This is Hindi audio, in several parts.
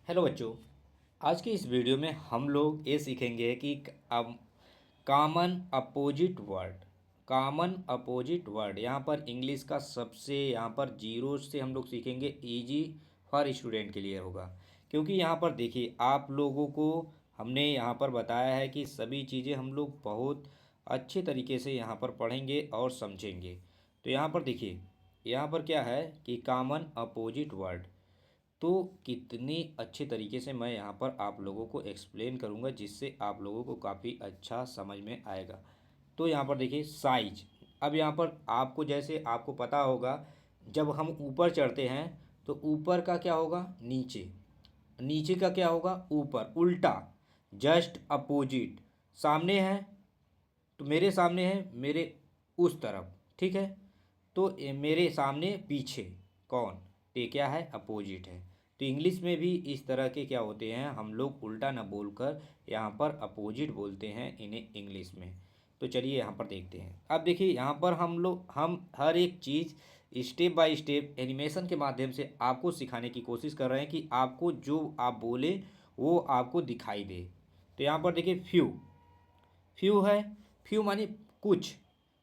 हेलो बच्चों। आज की इस वीडियो में हम लोग ये सीखेंगे कि अब कॉमन अपोजिट वर्ड यहाँ पर इंग्लिश का सबसे यहाँ पर जीरो से हम लोग सीखेंगे। इजी फॉर स्टूडेंट के लिए होगा, क्योंकि यहाँ पर देखिए आप लोगों को हमने यहाँ पर बताया है कि सभी चीज़ें हम लोग बहुत अच्छे तरीके से यहाँ पर पढ़ेंगे और समझेंगे। तो यहाँ पर देखिए, यहाँ पर क्या है कि कॉमन अपोजिट वर्ड, तो कितनी अच्छे तरीके से मैं यहाँ पर आप लोगों को एक्सप्लेन करूँगा जिससे आप लोगों को काफ़ी अच्छा समझ में आएगा। तो यहाँ पर देखिए साइज। अब यहाँ पर आपको जैसे आपको पता होगा, जब हम ऊपर चढ़ते हैं तो ऊपर का क्या होगा नीचे, नीचे का क्या होगा ऊपर, उल्टा, जस्ट अपोजिट। सामने है तो मेरे सामने है, मेरे उस तरफ, ठीक है। तो मेरे सामने पीछे कौन, तो ये क्या है अपोजिट है। तो इंग्लिश में भी इस तरह के क्या होते हैं, हम लोग उल्टा ना बोलकर यहाँ पर अपोजिट बोलते हैं इन्हें इंग्लिश में। तो चलिए यहाँ पर देखते हैं। अब देखिए यहाँ पर हम हर एक चीज़ स्टेप बाय स्टेप एनिमेशन के माध्यम से आपको सिखाने की कोशिश कर रहे हैं कि आपको जो आप बोले वो आपको दिखाई दे। तो यहाँ पर देखिए फ्यू, फ्यू है, फ्यू माने कुछ,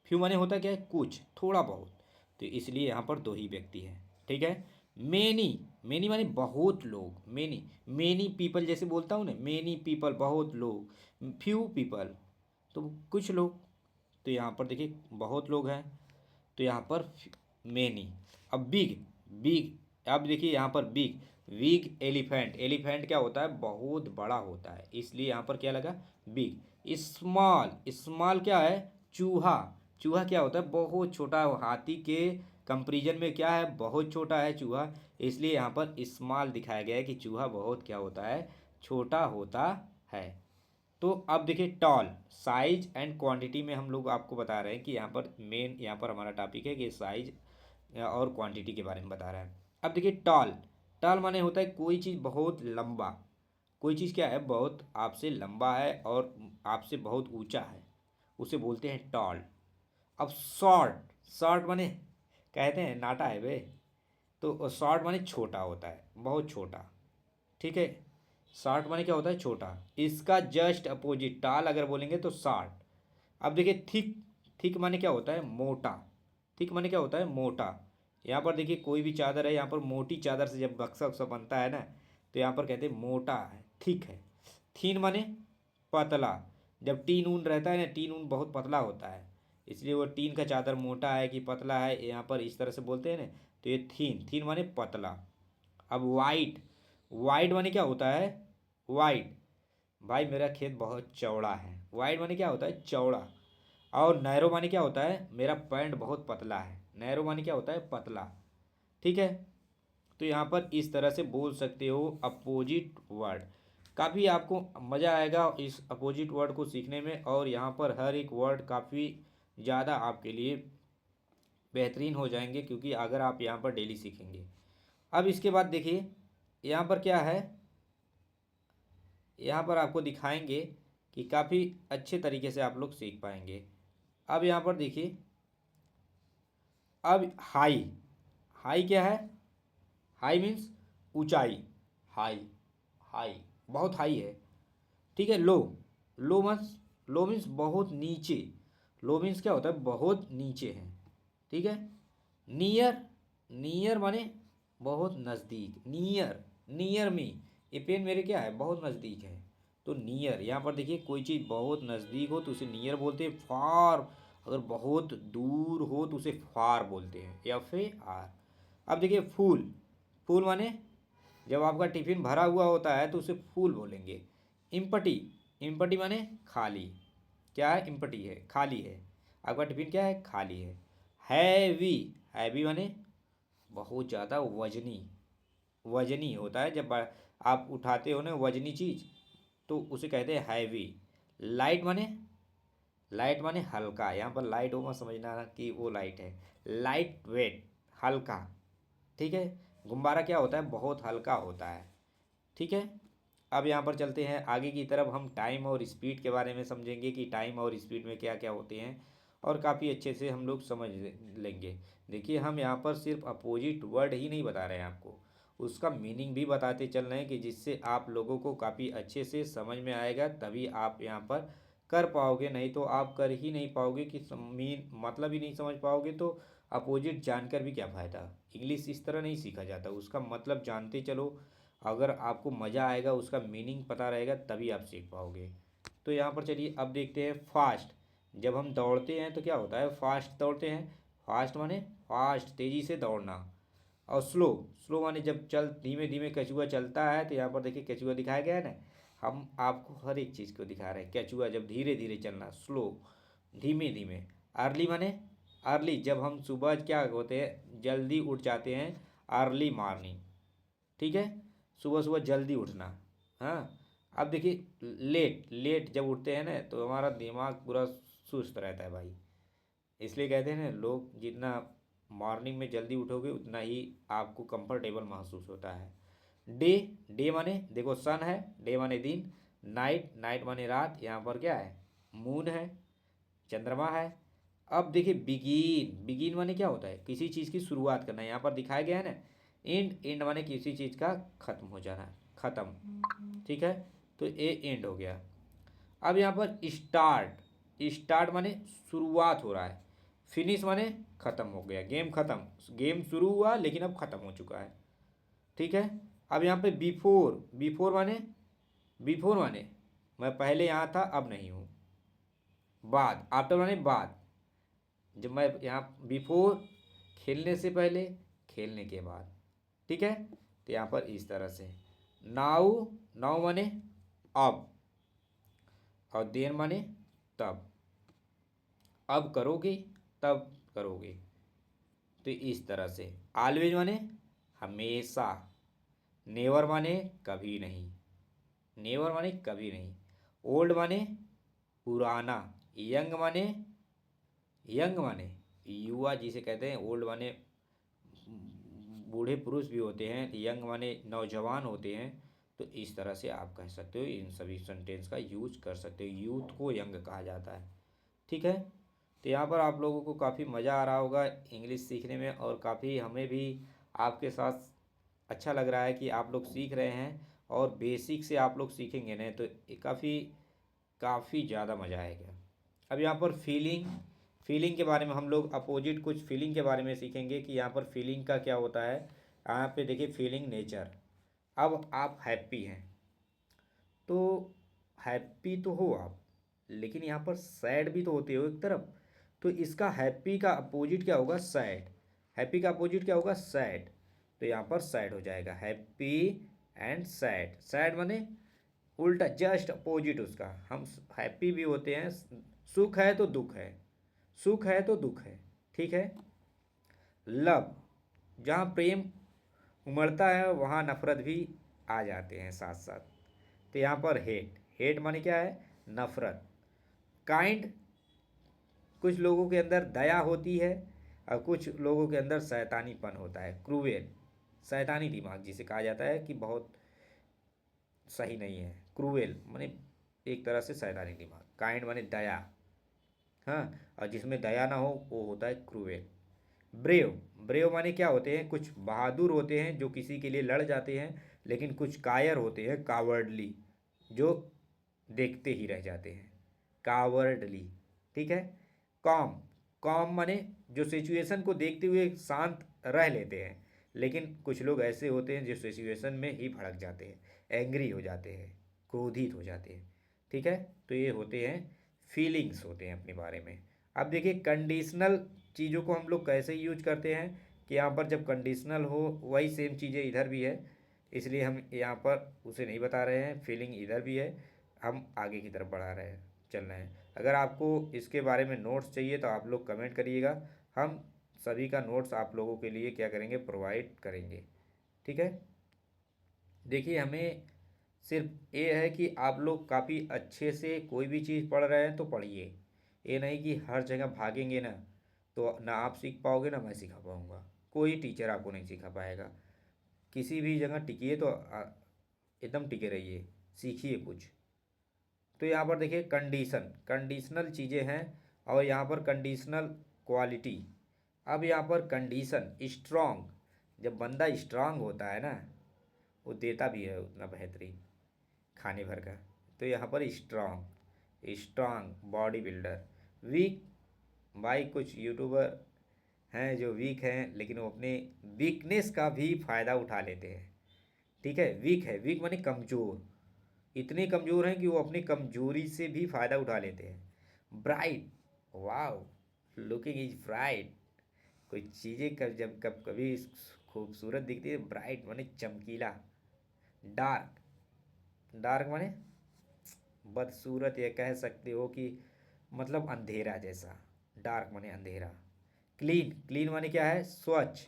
फ्यू माने होता क्या है कुछ, थोड़ा बहुत। तो इसलिए यहाँ पर दो ही व्यक्ति हैं, ठीक है। मेनी, मेनी माने बहुत लोग, मेनी, मेनी पीपल जैसे बोलता हूँ ना, मेनी पीपल बहुत लोग, फ्यू पीपल तो कुछ लोग। तो यहाँ पर देखिए बहुत लोग हैं, तो यहाँ पर मेनी। अब बिग, बिग, अब देखिए यहाँ पर बिग, बिग एलिफेंट, एलिफेंट क्या होता है बहुत बड़ा होता है, इसलिए यहाँ पर क्या लगा बिग। स्मॉल, स्मॉल क्या है चूहा, चूहा क्या होता है बहुत छोटा, हाथी के कंपैरिजन में क्या है बहुत छोटा है चूहा, इसलिए यहाँ पर स्मॉल दिखाया गया है कि चूहा बहुत क्या होता है छोटा होता है। तो अब देखिए टॉल, साइज एंड क्वांटिटी में हम लोग आपको बता रहे हैं कि यहाँ पर मेन यहाँ पर हमारा टॉपिक है कि साइज और क्वांटिटी के बारे में बता रहा है। अब देखिए टॉल, टॉल माने होता है कोई चीज़ बहुत लंबा, कोई चीज़ क्या है बहुत आपसे लंबा है और आपसे बहुत ऊंचा है, उसे बोलते हैं टॉल। अब शॉर्ट, शॉर्ट माने कहते हैं नाटा है बे, तो शॉर्ट माने छोटा होता है बहुत छोटा, ठीक है। शॉर्ट माने क्या होता है छोटा, इसका जस्ट अपोजिट टाल अगर बोलेंगे तो शॉर्ट। अब देखिए थिक, थिक माने क्या होता है मोटा, थिक माने क्या होता है मोटा। यहाँ पर देखिए कोई भी चादर है, यहाँ पर मोटी चादर से जब बक्सा वक्सा बनता है ना, तो यहाँ पर कहते हैं मोटा है, थिक है। थीन माने पतला, जब टीन ऊन रहता है ना, टीन ऊन बहुत पतला होता है, इसलिए वो टीन का चादर मोटा है कि पतला है यहाँ पर इस तरह से बोलते हैं ना। तो ये थीन, थीन माने पतला। अब वाइट, वाइड माने क्या होता है वाइड, भाई मेरा खेत बहुत चौड़ा है, वाइड माने क्या होता है चौड़ा। और नैरो माने क्या होता है मेरा पैंट बहुत पतला है, नैरो माने क्या होता है पतला, ठीक है। तो यहाँ पर इस तरह से बोल सकते हो अपोजिट वर्ड। काफ़ी आपको मज़ा आएगा इस अपोजिट वर्ड को सीखने में, और यहाँ पर हर एक वर्ड काफ़ी ज़्यादा आपके लिए बेहतरीन हो जाएंगे, क्योंकि अगर आप यहाँ पर डेली सीखेंगे। अब इसके बाद देखिए यहाँ पर क्या है, यहाँ पर आपको दिखाएंगे कि काफ़ी अच्छे तरीके से आप लोग सीख पाएंगे। अब यहाँ पर देखिए, अब हाई, हाई क्या है, हाई मीन्स ऊंचाई, हाई, हाई बहुत हाई है, ठीक है। लो, लो मीन्स, लो मीन्स बहुत नीचे, लो मीन्स क्या होता है बहुत नीचे है, ठीक है। नियर, नियर माने बहुत नज़दीक, नियर, नियर मी, ये पेन मेरे क्या है बहुत नज़दीक है। तो नियर, यहाँ पर देखिए कोई चीज़ बहुत नज़दीक हो तो उसे नियर बोलते हैं, फार अगर बहुत दूर हो तो उसे फार बोलते हैं, FAR। अब देखिए फूल, फूल माने जब आपका टिफिन भरा हुआ होता है तो उसे फूल बोलेंगे। इम्पटी, इम्पटी माने खाली, क्या है इम्पटी है खाली है, आपका टिफिन क्या है खाली है। हैवी, हैवी माने बहुत ज़्यादा वजनी, वजनी होता है जब आप उठाते हो ना वजनी चीज़, तो उसे कहते हैं हैवी। लाइट माने, लाइट माने हल्का, यहाँ पर लाइट हो मत समझना कि वो लाइट है, लाइट वेट हल्का, ठीक है। गुब्बारा क्या होता है बहुत हल्का होता है, ठीक है। अब यहाँ पर चलते हैं आगे की तरफ, हम टाइम और स्पीड के बारे में समझेंगे कि टाइम और स्पीड में क्या क्या होते हैं, और काफ़ी अच्छे से हम लोग समझ लेंगे। देखिए हम यहाँ पर सिर्फ अपोजिट वर्ड ही नहीं बता रहे हैं आपको, उसका मीनिंग भी बताते चल रहे हैं कि जिससे आप लोगों को काफ़ी अच्छे से समझ में आएगा, तभी आप यहाँ पर कर पाओगे, नहीं तो आप कर ही नहीं पाओगे कि मीन मतलब ही नहीं समझ पाओगे तो अपोजिट जानकर भी क्या फ़ायदा। इंग्लिश इस तरह नहीं सीखा जाता, उसका मतलब जानते चलो, अगर आपको मज़ा आएगा, उसका मीनिंग पता रहेगा, तभी आप सीख पाओगे। तो यहाँ पर चलिए अब देखते हैं फास्ट। जब हम दौड़ते हैं तो क्या होता है, फास्ट दौड़ते हैं। फास्ट माने फास्ट, तेज़ी से दौड़ना। और स्लो, स्लो माने जब चल धीमे धीमे कछुआ चलता है, तो यहाँ पर देखिए कछुआ दिखाया गया है ना। हम आपको हर एक चीज़ को दिखा रहे हैं, कछुआ जब धीरे धीरे चलना, स्लो, धीमे धीमे। अर्ली माने अर्ली, जब हम सुबह क्या होते हैं, जल्दी उठ जाते हैं, अर्ली मॉर्निंग। ठीक है, सुबह सुबह जल्दी उठना। हाँ, अब देखिए लेट, लेट जब उठते हैं ना तो हमारा दिमाग पूरा सुस्त रहता है भाई। इसलिए कहते हैं ना, लोग जितना मॉर्निंग में जल्दी उठोगे उतना ही आपको कंफर्टेबल महसूस होता है। डे, डे माने देखो सन है, डे माने दिन। नाइट, नाइट माने रात, यहाँ पर क्या है, मून है, चंद्रमा है। अब देखिए बिगिन, बिगिन माने क्या होता है, किसी चीज़ की शुरुआत करना, यहाँ पर दिखाया गया है ना। एंड, एंड माने किसी चीज़ का खत्म हो जाना, खत्म। ठीक है, तो ये एंड हो गया। अब यहाँ पर स्टार्ट, स्टार्ट माने शुरुआत हो रहा है। फिनिश माने खत्म हो गया, गेम खत्म, गेम शुरू हुआ लेकिन अब खत्म हो चुका है। ठीक है, अब यहाँ पे बिफोर, बिफोर माने, बिफोर माने मैं पहले यहाँ था अब नहीं हूँ। बाद, आफ्टर माने बाद, जब मैं यहाँ बिफोर, खेलने से पहले, खेलने के बाद। ठीक है, तो यहाँ पर इस तरह से। नाउ, नाउ माने अब, और देन माने तब, अब करोगे, तब करोगे। तो इस तरह से। ऑलवेज माने हमेशा। नेवर माने कभी नहीं, नेवर माने कभी नहीं। ओल्ड माने पुराना। यंग माने, यंग माने युवा जिसे कहते हैं। ओल्ड माने बूढ़े पुरुष भी होते हैं, यंग माने नौजवान होते हैं। तो इस तरह से आप कह सकते हो, इन सभी सेंटेंस का यूज कर सकते हो। यूथ को यंग कहा जाता है। ठीक है, तो यहाँ पर आप लोगों को काफ़ी मज़ा आ रहा होगा इंग्लिश सीखने में, और काफ़ी हमें भी आपके साथ अच्छा लग रहा है कि आप लोग सीख रहे हैं। और बेसिक से आप लोग सीखेंगे ना तो काफ़ी काफ़ी ज़्यादा मज़ा आएगा। अब यहाँ पर फीलिंग, फीलिंग के बारे में हम लोग अपोजिट कुछ फीलिंग के बारे में सीखेंगे कि यहाँ पर फीलिंग का क्या होता है। यहाँ पे देखिए फीलिंग नेचर। अब आप हैप्पी हैं तो हैप्पी तो हो आप, लेकिन यहाँ पर सैड भी तो होते हो एक तरफ। तो इसका हैप्पी का अपोजिट क्या होगा, सैड। हैप्पी का अपोजिट क्या होगा, सैड। तो यहाँ पर सैड हो जाएगा, हैप्पी एंड सैड। सैड माने उल्टा, जस्ट अपोजिट उसका। हम हैप्पी भी होते हैं, सुख है तो दुख है, सुख है तो दुख है। ठीक है। लव, जहाँ प्रेम उमड़ता है वहाँ नफरत भी आ जाते हैं साथ साथ। तो यहाँ पर हेट, हेट माने क्या है, नफरत। काइंड, कुछ लोगों के अंदर दया होती है और कुछ लोगों के अंदर शैतानीपन होता है। क्रूएल, शैतानी दिमाग जिसे कहा जाता है कि बहुत सही नहीं है। क्रूएल माने एक तरह से शैतानी दिमाग। काइंड माने दया, हाँ, और जिसमें दया ना हो वो होता है क्रूएल। ब्रेव, ब्रेव माने क्या होते हैं, कुछ बहादुर होते हैं जो किसी के लिए लड़ जाते हैं, लेकिन कुछ कायर होते हैं, कावर्डली, जो देखते ही रह जाते हैं, कावर्डली। ठीक है। कॉम, कॉम माने जो सिचुएशन को देखते हुए शांत रह लेते हैं, लेकिन कुछ लोग ऐसे होते हैं जो सिचुएशन में ही भड़क जाते हैं, एंग्री हो जाते हैं, क्रोधित हो जाते हैं। ठीक है, तो ये होते हैं फीलिंग्स, होते हैं अपने बारे में। अब देखिए कंडीशनल चीज़ों को हम लोग कैसे यूज करते हैं कि यहाँ पर जब कंडीशनल हो वही सेम चीज़ें इधर भी है, इसलिए हम यहाँ पर उसे नहीं बता रहे हैं। फीलिंग इधर भी है, हम आगे की तरफ बढ़ा रहे हैं, चल रहे हैं। अगर आपको इसके बारे में नोट्स चाहिए तो आप लोग कमेंट करिएगा, हम सभी का नोट्स आप लोगों के लिए क्या करेंगे, प्रोवाइड करेंगे। ठीक है। देखिए हमें सिर्फ ये है कि आप लोग काफ़ी अच्छे से कोई भी चीज़ पढ़ रहे हैं तो पढ़िए। ये नहीं कि हर जगह भागेंगे ना तो ना आप सीख पाओगे ना मैं सिखा पाऊँगा, कोई टीचर आपको नहीं सिखा पाएगा। किसी भी जगह टिकिए तो एकदम टिके रहिए, सीखिए कुछ। तो यहाँ पर देखिए कंडीशन, कंडीशनल चीज़ें हैं, और यहाँ पर कंडीशनल क्वालिटी। अब यहाँ पर कंडीशन स्ट्रांग, जब बंदा स्ट्रांग होता है ना वो देता भी है उतना बेहतरीन खाने भर का। तो यहाँ पर strong, strong body builder. Weak, भाई कुछ यूट्यूबर हैं जो वीक हैं लेकिन वो अपने वीकनेस का भी फ़ायदा उठा लेते हैं। ठीक है, वीक है, वीक माने कमज़ोर, इतने कमज़ोर हैं कि वो अपनी कमज़ोरी से भी फ़ायदा उठा लेते हैं। Bright, wow, looking is bright. कोई चीज़ें कब जब कब कभी खूबसूरत दिखती है, ब्राइट माने चमकीला। डार्क, डार्क माने बदसूरत, ये कह सकते हो कि मतलब अंधेरा जैसा। डार्क माने अंधेरा। क्लीन, क्लीन माने क्या है, स्वच्छ।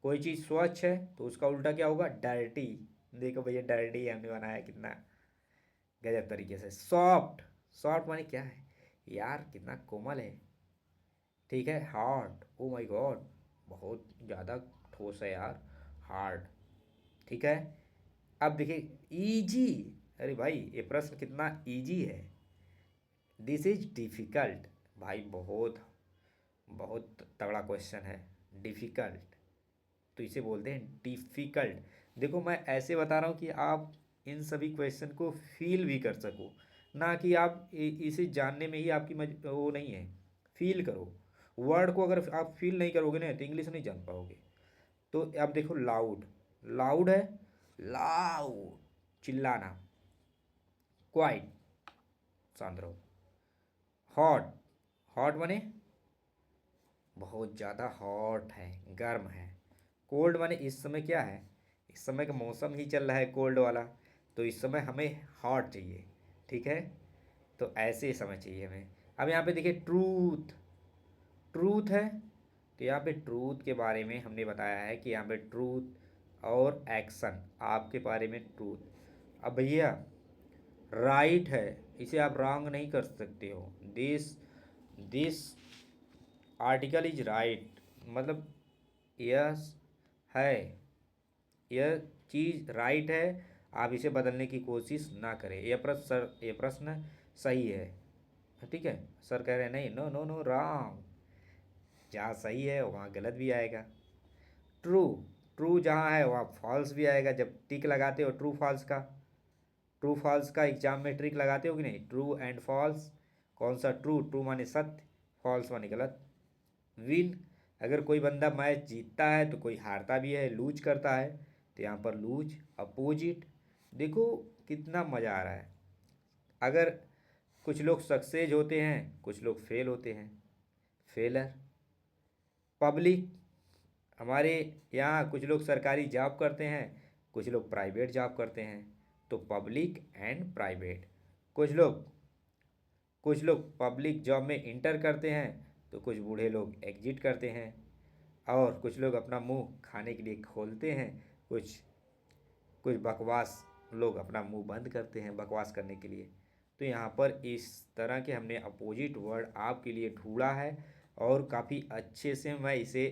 कोई चीज़ स्वच्छ है तो उसका उल्टा क्या होगा, डर्टी। देखो भैया डर्टी हमने बनाया कितना गजब तरीके से। सॉफ्ट, सॉफ्ट माने क्या है यार, कितना कोमल है। ठीक है, हार्ड, ओ माय गॉड, बहुत ज़्यादा ठोस है यार, हार्ड। ठीक है, अब देखिए इजी। अरे भाई ये प्रश्न कितना इजी है। दिस इज डिफ़िकल्ट, भाई बहुत बहुत तगड़ा क्वेश्चन है। डिफ़िकल्ट, तो इसे बोलते हैं डिफ़िकल्ट। देखो मैं ऐसे बता रहा हूँ कि आप इन सभी क्वेश्चन को फील भी कर सको, ना कि आप इसे जानने में ही आपकी वो नहीं है। फील करो, वर्ड को अगर आप फील नहीं करोगे ना तो इंग्लिश नहीं जान पाओगे। तो अब देखो लाउड, लाउड है, लाउड चिल्लाना। क्वाइट, शांत रहो। हॉट, हॉट माने बहुत ज़्यादा हॉट है, गर्म है। कोल्ड माने इस समय क्या है, इस समय का मौसम ही चल रहा है कोल्ड वाला, तो इस समय हमें हॉट चाहिए। ठीक है, तो ऐसे समय चाहिए हमें। अब यहाँ पे देखिए ट्रूथ, ट्रूथ है, तो यहाँ पे ट्रूथ के बारे में हमने बताया है कि यहाँ पे ट्रूथ और एक्शन, आपके बारे में ट्रूथ। अब भैया राइट है, इसे आप रॉन्ग नहीं कर सकते हो। This this article is right, मतलब यस है, यह चीज़ राइट है, आप इसे बदलने की कोशिश ना करें। यह प्रश्न सर, यह प्रश्न सही है। ठीक है, सर कह रहे हैं नहीं, नो नो नो रॉन्ग, जहाँ सही है वहाँ गलत भी आएगा। ट्रू, ट्रू जहाँ है वहाँ फॉल्स भी आएगा। जब टिक लगाते हो ट्रू फॉल्स का, ट्रू फॉल्स का एग्जाम में ट्रिक लगाते हो कि नहीं, ट्रू एंड फॉल्स। कौन सा ट्रू, ट्रू माने सत्य, फॉल्स माने गलत। विन, अगर कोई बंदा मैच जीतता है तो कोई हारता भी है, लूज करता है, तो यहाँ पर लूज। अपोजिट, देखो कितना मज़ा आ रहा है। अगर कुछ लोग सक्सेस होते हैं, कुछ लोग फेल होते हैं, फेलर। पब्लिक, हमारे यहाँ कुछ लोग सरकारी जॉब करते हैं, कुछ लोग प्राइवेट जॉब करते हैं, तो पब्लिक एंड प्राइवेट। कुछ लोग कुछ लोग पब्लिक जॉब में इंटर करते हैं, तो कुछ बूढ़े लोग एग्जिट करते हैं, और कुछ लोग अपना मुंह खाने के लिए खोलते हैं, कुछ कुछ बकवास लोग अपना मुंह बंद करते हैं बकवास करने के लिए। तो यहाँ पर इस तरह के हमने अपोजिट वर्ड आपके लिए ढूंढा है, और काफ़ी अच्छे से मैं इसे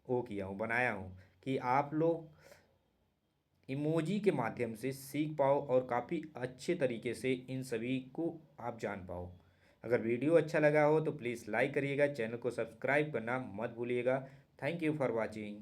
वो किया हूँ, बनाया हूँ, कि आप लोग इमोजी के माध्यम से सीख पाओ और काफ़ी अच्छे तरीके से इन सभी को आप जान पाओ। अगर वीडियो अच्छा लगा हो तो प्लीज़ लाइक करिएगा, चैनल को सब्सक्राइब करना मत भूलिएगा। Thank you for watching.